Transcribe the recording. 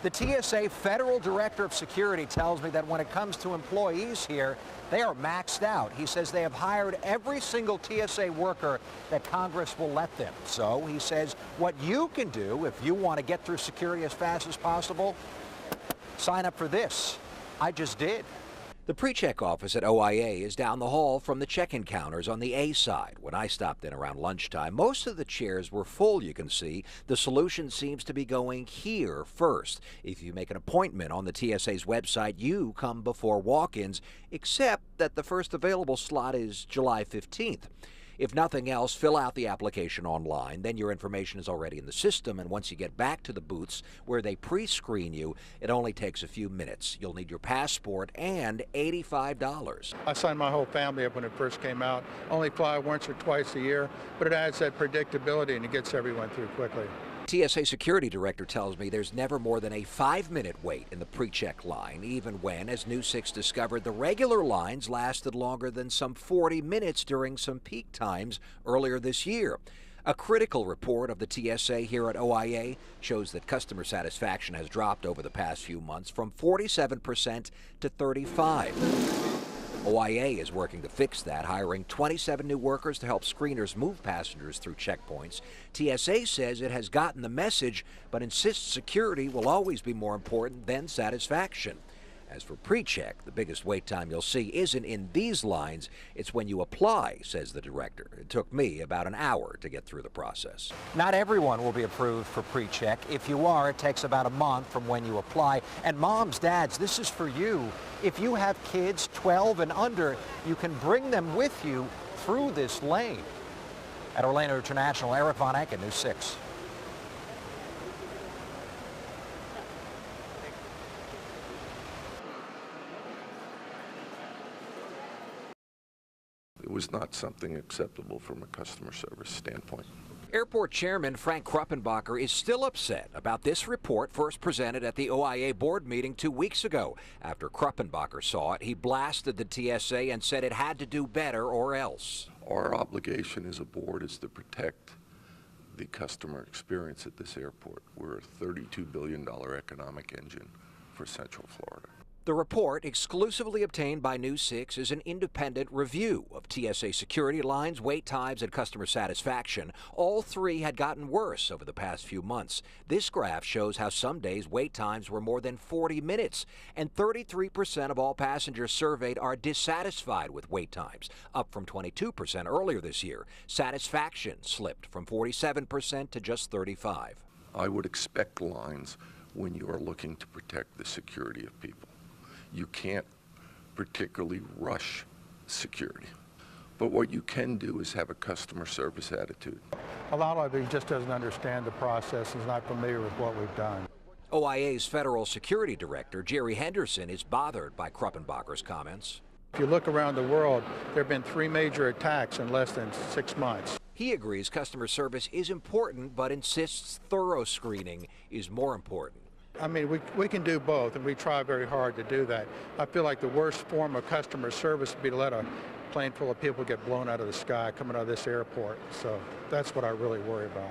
The TSA Federal Director of Security tells me that when it comes to employees here, they are maxed out. He says they have hired every single TSA worker that Congress will let them. So he says what you can do if you want to get through security as fast as possible, sign up for this. I just did. The pre-check office at OIA is down the hall from the check-in counters on the A side. When I stopped in around lunchtime, most of the chairs were full, you can see. The solution seems to be going here first. If you make an appointment on the TSA's website, you come before walk-ins, except that the first available slot is July 15th. If nothing else, fill out the application online. Then your information is already in the system, and once you get back to the booths where they pre-screen you, it only takes a few minutes. You'll need your passport and $85. I signed my whole family up when it first came out. Only fly once or twice a year, but it adds that predictability and it gets everyone through quickly. TSA security director tells me there's never more than a 5-minute wait in the pre-check line, even when, as News 6 discovered, the regular lines lasted longer than some 40 minutes during some peak times earlier this year. A critical report of the TSA here at OIA shows that customer satisfaction has dropped over the past few months from 47% to 35%. OIA is working to fix that, hiring 27 new workers to help screeners move passengers through checkpoints. TSA says it has gotten the message, but insists security will always be more important than satisfaction. As for pre-check, the biggest wait time you'll see isn't in these lines, it's when you apply, says the director. It took me about an hour to get through the process. Not everyone will be approved for pre-check. If you are, it takes about a month from when you apply. And moms, dads, this is for you. If you have kids 12 and under, you can bring them with you through this lane. At Orlando International, Eric Von Enken, News 6. It was not something acceptable from a customer service standpoint. Airport Chairman Frank Kruppenbacher is still upset about this report first presented at the OIA board meeting 2 weeks ago. After Kruppenbacher saw it, he blasted the TSA and said it had to do better or else. Our obligation as a board is to protect the customer experience at this airport. We're a $32 billion economic engine for Central Florida. The report, exclusively obtained by News 6, is an independent review of TSA security lines, wait times, and customer satisfaction. All three had gotten worse over the past few months. This graph shows how some days wait times were more than 40 minutes, and 33% of all passengers surveyed are dissatisfied with wait times, up from 22% earlier this year. Satisfaction slipped from 47% to just 35%. I would expect lines when you are looking to protect the security of people. You can't particularly rush security. But what you can do is have a customer service attitude. A lot of it just doesn't understand the process, is not familiar with what we've done. OIA's federal security director, Jerry Henderson, is bothered by Kruppenbacher's comments. If you look around the world, there have been 3 major attacks in less than 6 months. He agrees customer service is important, but insists thorough screening is more important. I mean, we can do both, and we try very hard to do that. I feel like the worst form of customer service would be to let a plane full of people get blown out of the sky coming out of this airport. So that's what I really worry about.